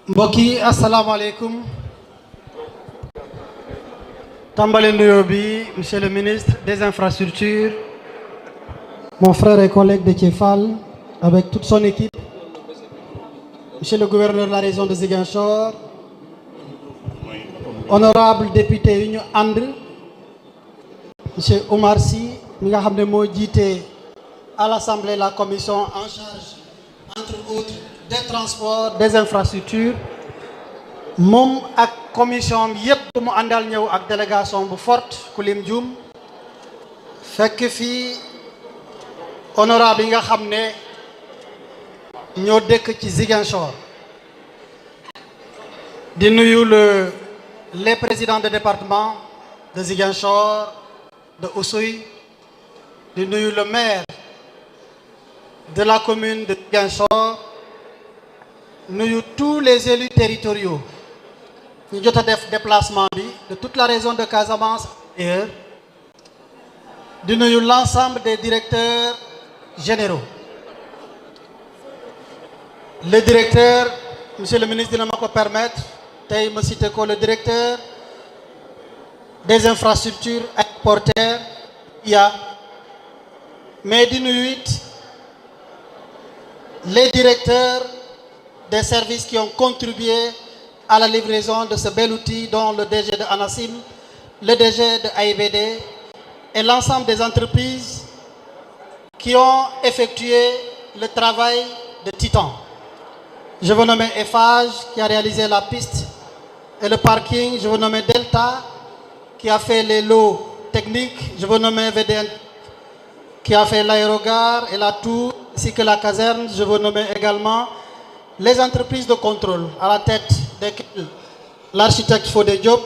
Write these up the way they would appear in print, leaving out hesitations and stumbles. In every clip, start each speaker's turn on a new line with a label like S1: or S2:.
S1: Mboki, assalamu alaikum. Tambale Ndoyobi, monsieur le ministre des Infrastructures, mon frère et collègue de Kefal, avec toute son équipe, monsieur le gouverneur de la région de Ziguinchor, honorable député Union Andre, monsieur Omar Sy, à l'Assemblée la commission en charge, entre autres, des transports, des infrastructures, mom ak commission yépp bu mu àndal ñëw ak délégation bu forte ku lim Dioum fekk fi honorable yi nga xam ne ñoo dëkk ci Ziguinchor di nuyu les présidents de département de Ziguinchor, de Oussouye, di nuyu le maire de la commune de Ziguinchor, nuyu tous les élus territoriaux. Nous avons fait déplacement de toute la région de Casamance et de l'ensemble des directeurs généraux. Le directeur, monsieur le ministre, de me permettre, de citer le directeur des infrastructures porteurs, mais les directeurs des services qui ont contribué à la livraison de ce bel outil, dont le DG de Anassim, le DG de AIBD et l'ensemble des entreprises qui ont effectué le travail de titan. Je veux nommer Eiffage qui a réalisé la piste et le parking. Je veux nommer Delta qui a fait les lots techniques. Je veux nommer VDN qui a fait l'aérogare et la tour, ainsi que la caserne. Je veux nommer également les entreprises de contrôle à la tête desquelles l'architecte Fodé Diop.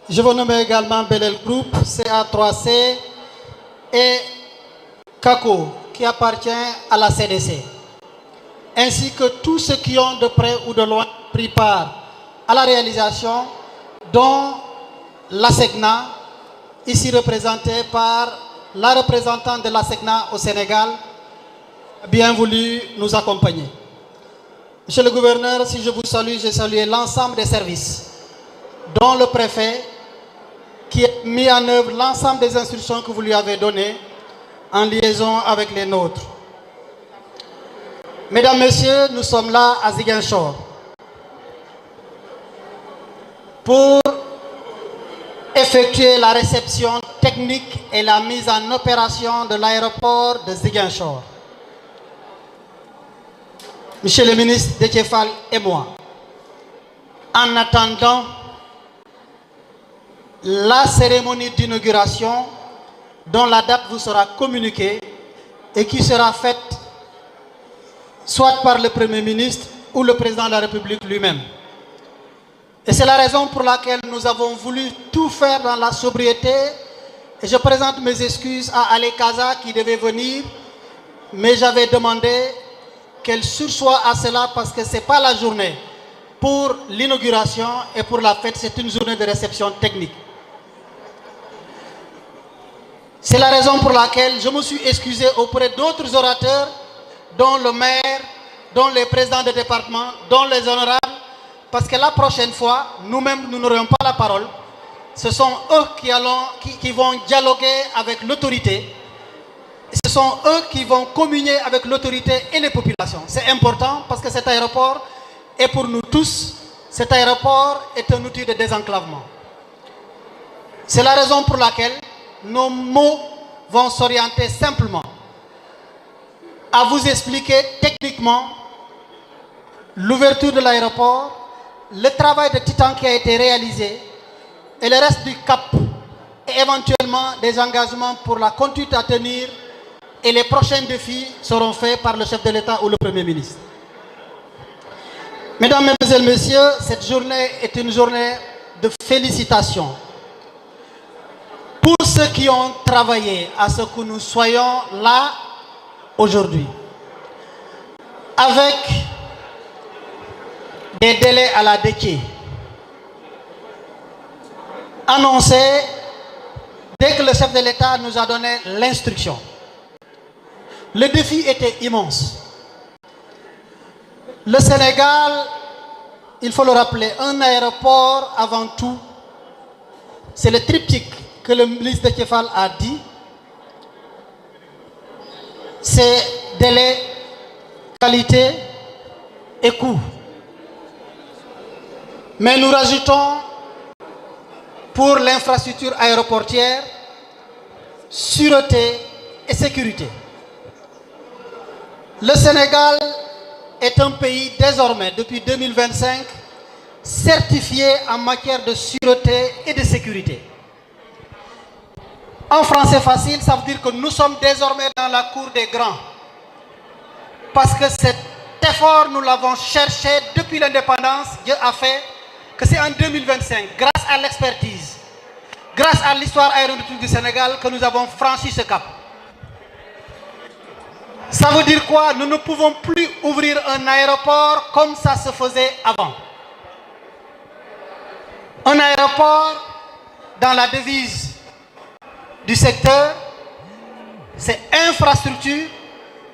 S1: Je veux nommer également Belel Group, CA3C et CACO qui appartient à la CDC. Ainsi que tous ceux qui ont de près ou de loin pris part à la réalisation, dont l'ASECNA, ici représentée par la représentante de l'ASECNA au Sénégal, a bien voulu nous accompagner. Monsieur le gouverneur, si je vous salue, je salue l'ensemble des services, dont le préfet, qui a mis en œuvre l'ensemble des instructions que vous lui avez données en liaison avec les nôtres. Mesdames, Messieurs, nous sommes là à Ziguinchor pour effectuer la réception technique et la mise en opération de l'aéroport de Ziguinchor. Monsieur le ministre Déthié Fall et moi, en attendant la cérémonie d'inauguration dont la date vous sera communiquée et qui sera faite soit par le Premier ministre ou le Président de la République lui-même. Et c'est la raison pour laquelle nous avons voulu tout faire dans la sobriété. Et je présente mes excuses à Ale Kaza qui devait venir, mais j'avais demandé qu'elle sursoit à cela parce que ce n'est pas la journée pour l'inauguration et pour la fête, c'est une journée de réception technique. C'est la raison pour laquelle je me suis excusé auprès d'autres orateurs, dont le maire, dont les présidents de département, dont les honorables, parce que la prochaine fois, nous-mêmes, nous n'aurons pas la parole. Ce sont eux qui vont dialoguer avec l'autorité. Ce sont eux qui vont communier avec l'autorité et les populations. C'est important parce que cet aéroport est pour nous tous. Cet aéroport est un outil de désenclavement. C'est la raison pour laquelle nos mots vont s'orienter simplement à vous expliquer techniquement l'ouverture de l'aéroport, le travail de titan qui a été réalisé et le reste du cap et éventuellement des engagements pour la conduite à tenir. Et les prochains défis seront faits par le chef de l'État ou le Premier ministre. Mesdames, Mesdemoiselles, Messieurs, cette journée est une journée de félicitations. Pour ceux qui ont travaillé à ce que nous soyons là aujourd'hui, avec des délais à la déquille, annoncés dès que le chef de l'État nous a donné l'instruction. Le défi était immense. Le Sénégal il faut le rappeler, un aéroport avant tout, c'est le triptyque que le ministre de Kefal a dit. C'est délai, qualité et coût. Mais nous rajoutons pour l'infrastructure aéroportière sûreté et sécurité. Le Sénégal est un pays désormais, depuis 2025, certifié en matière de sûreté et de sécurité. En français facile, ça veut dire que nous sommes désormais dans la cour des grands. Parce que cet effort, nous l'avons cherché depuis l'indépendance. Dieu a fait que c'est en 2025, grâce à l'expertise, grâce à l'histoire aéronautique du Sénégal, que nous avons franchi ce cap. Ça veut dire quoi? Nous ne pouvons plus ouvrir un aéroport comme ça se faisait avant. Un aéroport, dans la devise du secteur, c'est infrastructure,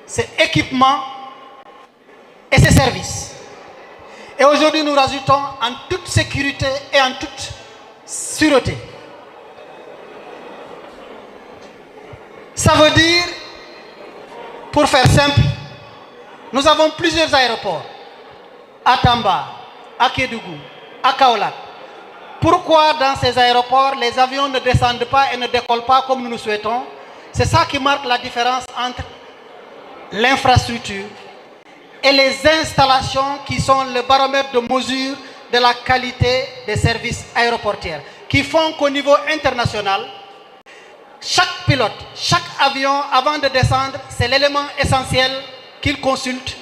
S1: c'est équipement et c'est service. Et aujourd'hui, nous rajoutons en toute sécurité et en toute sûreté. Ça veut dire, pour faire simple, nous avons plusieurs aéroports. À Tamba, à Kédougou, à Kaolack. Pourquoi dans ces aéroports, les avions ne descendent pas et ne décollent pas comme nous le souhaitons? C'est ça qui marque la différence entre l'infrastructure et les installations qui sont le baromètre de mesure de la qualité des services aéroportiers, qui font qu'au niveau international, chaque pilote, chaque avion, avant de descendre, c'est l'élément essentiel qu'il consulte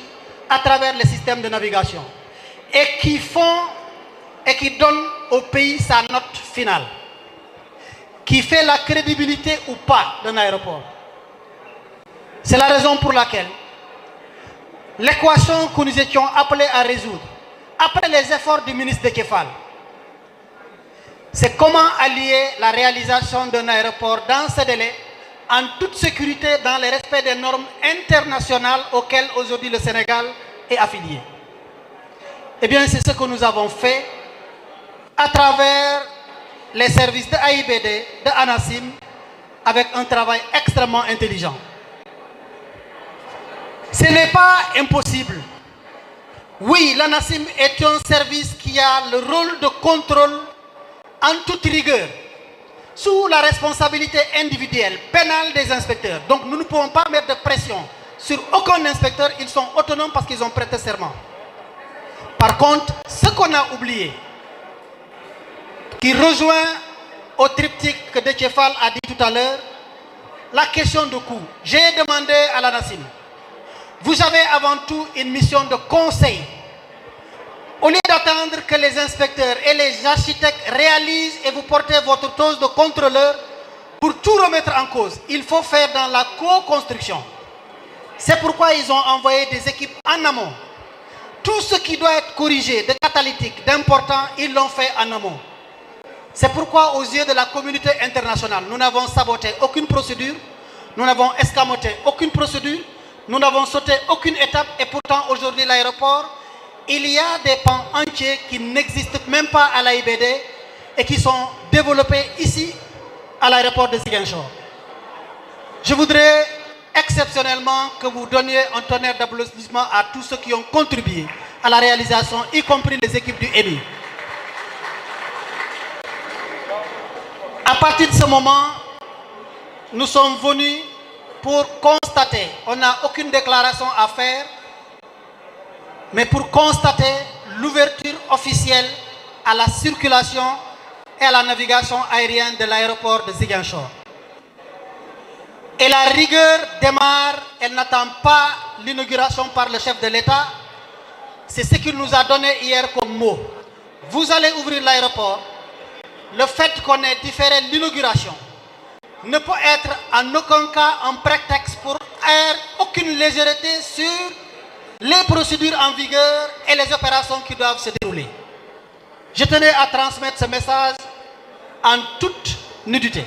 S1: à travers les systèmes de navigation et qui donnent au pays sa note finale, qui fait la crédibilité ou pas d'un aéroport. C'est la raison pour laquelle l'équation que nous étions appelés à résoudre, après les efforts du ministre de Kefal, c'est comment allier la réalisation d'un aéroport dans ce délai, en toute sécurité, dans le respect des normes internationales auxquelles aujourd'hui le Sénégal est affilié. Eh bien, c'est ce que nous avons fait à travers les services de AIBD, de ANACIM, avec un travail extrêmement intelligent. Ce n'est pas impossible. Oui, l'ANACIM est un service qui a le rôle de contrôle en toute rigueur, sous la responsabilité individuelle, pénale des inspecteurs. Donc nous ne pouvons pas mettre de pression sur aucun inspecteur, ils sont autonomes parce qu'ils ont prêté serment. Par contre, ce qu'on a oublié, qui rejoint au triptyque que Déthié-Fall a dit tout à l'heure, la question de coût. J'ai demandé à l'ANACIM, vous avez avant tout une mission de conseil. Au lieu d'attendre que les inspecteurs et les architectes réalisent et vous portez votre dose de contrôleur pour tout remettre en cause, il faut faire dans la co-construction. C'est pourquoi ils ont envoyé des équipes en amont. Tout ce qui doit être corrigé, de catalytique, d'important, ils l'ont fait en amont. C'est pourquoi aux yeux de la communauté internationale, nous n'avons saboté aucune procédure, nous n'avons escamoté aucune procédure, nous n'avons sauté aucune étape et pourtant aujourd'hui l'aéroport, il y a des pans entiers qui n'existent même pas à l'AIBD et qui sont développés ici à l'aéroport de Ziguinchor. Je voudrais exceptionnellement que vous donniez un tonnerre d'applaudissements à tous ceux qui ont contribué à la réalisation, y compris les équipes du EMI. À partir de ce moment, nous sommes venus pour constater, on n'a aucune déclaration à faire, mais pour constater l'ouverture officielle à la circulation et à la navigation aérienne de l'aéroport de Ziguinchor. Et la rigueur démarre, elle n'attend pas l'inauguration par le chef de l'État. C'est ce qu'il nous a donné hier comme mot. Vous allez ouvrir l'aéroport. Le fait qu'on ait différé l'inauguration ne peut être en aucun cas un prétexte pour faire aucune légèreté sur les procédures en vigueur et les opérations qui doivent se dérouler. Je tenais à transmettre ce message en toute nudité.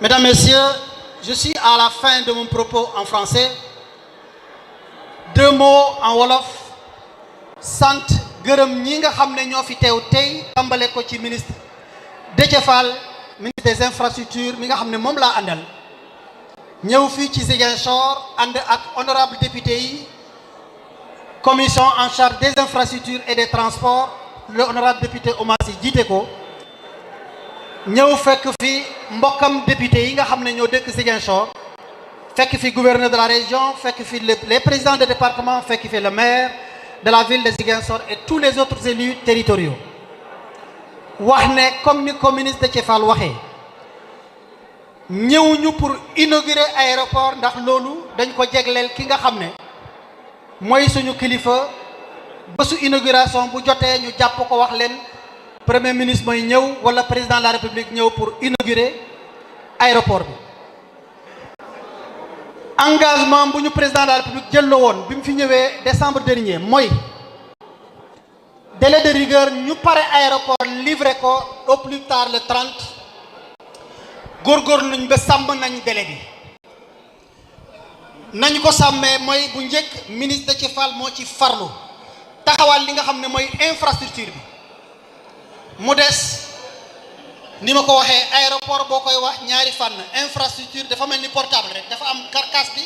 S1: Mesdames, Messieurs, je suis à la fin de mon propos en français. 2 mots en Wolof sant gërëm ñi nga xam ne ñoo fi teew tey tàmbale ko ci ministre Déthié Fall ministre des infrastructures mi nga xam ne moom laa àndal ñëw fii ci Ziguinchor ànd ak honorable député yi commission en charge des infrastructures et des transports le honorable député Oumar Sy jiite ko ñëw fekk fi mbokkam député yi nga xam ne ñoo dëkk Ziguinchor fekk fi gouverneur de la région fekk fi les présidents de département fekk fi le maire de la ville de Ziguinchor et tous les autres élus territoriaux wax ne comme ni ko ministre Déthié Fall waxee ñëw ñu pour inaugurer aéroport ndax loolu dañ ko jegleel ki nga xam ne mooy suñu kilifa bésu inauguration bu jotee ñu jàpp ko wax leen premier ministre mooy ñëw wala président de la république ñëw pour inaugurer aéroport bi engagement bu ñu président de la république jël la woon bi mu fi ñëwee décembre dernier mooy délai de rigueur ñu pare aéroport livré ko au plus tard le 30 góorgóorlu nañ ba sàmm nañ délai bi nañ ko sàmmee mooy bu njëkk ministre Déthié Fall moo ci farlu taxawal li nga xam ne mooy infrastructure bi mu des ni ma ko waxee aéroport boo koy wax ñaari fànn infrastructure dafa mel ni portable rek dafa am carcasse bi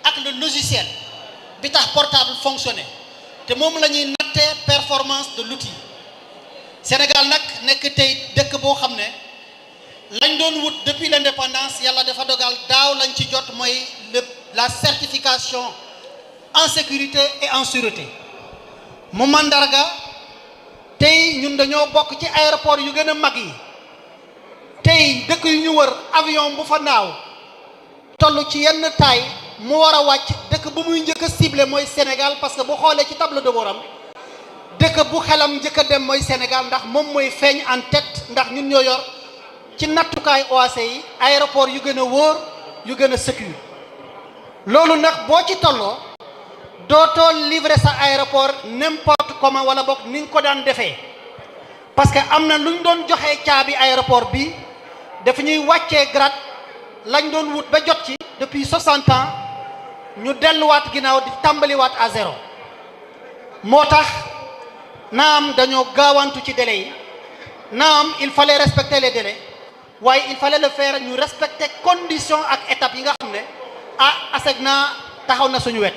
S1: ak le logiciel bi tax portable fonctionner te moom la ñuy nattee performance de l'outil Sénégal nag nekk tey dëkk boo xam ne lañ doon wut depuis l'indépendance yàlla dafa dogal daaw lañ ci jot mooy la certification en sécurité et en sûreté mu mandarga tey ñun dañoo bokk ci aéroport yu gën a mag yi tey dëkk yu ñu wër avion bu fa naaw toll ci yenn taille mu war a wàcc dëkk bu muy njëkk a ciblé mooy Sénégal parce que bu xoolee ci tableau de bord am dëkk bu xelam njëkk a dem mooy Sénégal ndax moom mooy feeñ en tête ndax ñun ñoo yor ci nattukaay OAC yi aéroport yu gën a wóor yu gën a sécure loolu nag boo ci tolloo dootoo livrer sa aéroport n'importe comment wala boog ni nga ko daan defee parce que am na lu ñu doon joxee caabi aéroport bi dafa ñuy wàccee grade lañ doon wut ba jot ci depuis 60 ans ñu delluwaat ginnaaw di tàmbaliwaat à zéro moo tax naam dañoo gaawantu ci délai yi naam il fallait respecter les délais waaye il fallait le faire ñu respecter conditions ak étapes yi nga xam ne ASECNA taxaw na suñu wet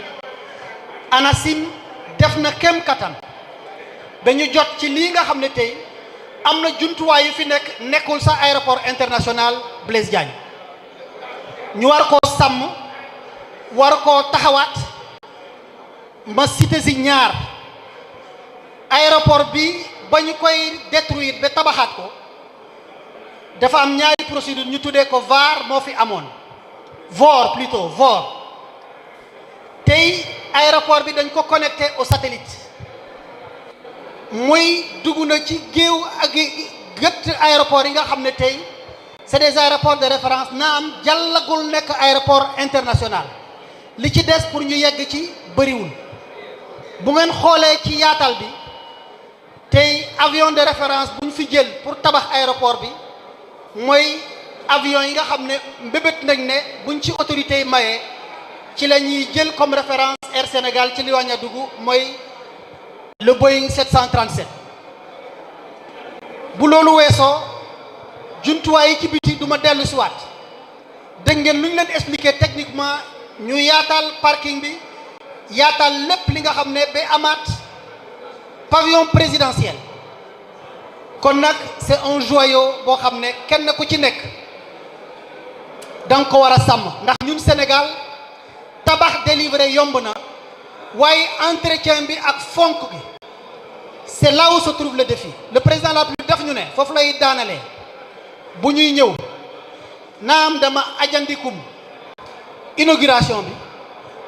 S1: ANACIM def na kem kattan dañu jot ci lii nga xam ne tey am na jumtuwaay yu fi nekkul sa aéroport international Blaise Diagne ñu war koo sàmm war koo taxawaat ma cité si ñaar aéroport bi ba ñu koy détruire ba tabaxaat ko dafa am ñaari procédure ñu tuddee ko VAR moo fi amoon VOR tey aéroport bi dañ ko connecté au satellite muy dugg na ci géew ak gët aéroport yi nga xam ne tey c'est des aéroports de référence na am jàllagul nekk aéroport international li ci des pour ñu yegg ci bëriwul bu ngeen xoolee ci yaatal bi tey avion de référence bu ñu fi jël pour tabax aéroport bi mooy avion yi nga xam ne mbébét nañ ne buñ ci autorités yi mayee ci la ñuy jël comme référence Air Sénégal ci li wàñña dugg mooy le Boeing 737 bu loolu weesoo jumtuwaay yi ci biti du ma dellu si waat dégg ngeen lu ñu leen expliquer techniquement ñu yaatal parking bi yaatal lépp li nga xam ne ba amaat pavillon présidentiel kon nag c'est un joyau boo xam ne kenn ku ci nekk danga ko war a sàmm ndax ñun Sénégal tabax délivré yomb na waaye entretien bi ak fonk gi c'est là où se trouve le défi le président de la République daf ñu ne foofu lay daanalee bu ñuy ñëw naam dama ajandikum inauguration bi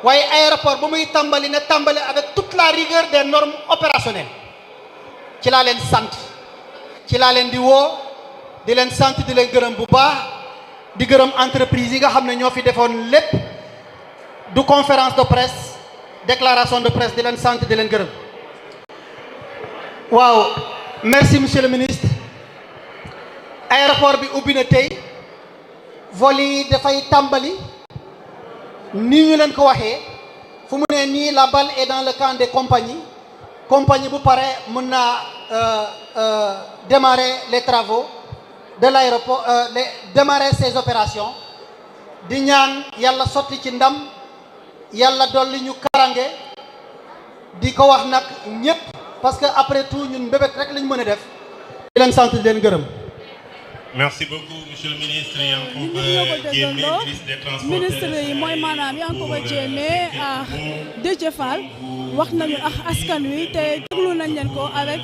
S1: waaye aéroport ba muy tàmbali ne tàmbali avec toute la rigueur des normes opérationnelles ci laa leen sant ci laa leen di woo di leen sant di leen gërëm bu baax di gërëm entreprise yi nga xam ne ñoo fi defoon lépp du conférence de presse déclaration de presse di leen sant di leen gërëm waaw merci monsieur le ministre aéroport bi ubbi na tey vol yi dafay tàmbali ni ñu leen ko waxee fu mu ne nii la balle est dans le camp des compagnies compagnie bu pare mën naa démarrer les travaux de l'aéroport démarrer ses opérations di ñaan yàlla sotti ci ndam yàlla dolli ñu karange di ko wax nag ñëpp parce que après tout ñun mbébét rek lañ mën a def di leen sant di leen gërëm.
S2: Merci beaucoup monsieur le ministre Yankhoba Diémé ministre des transports
S3: ministre yi mooy maanaam Yankhoba Diémé Déthié Fall wax nañu ak askan wi te déglu nañ leen ko avec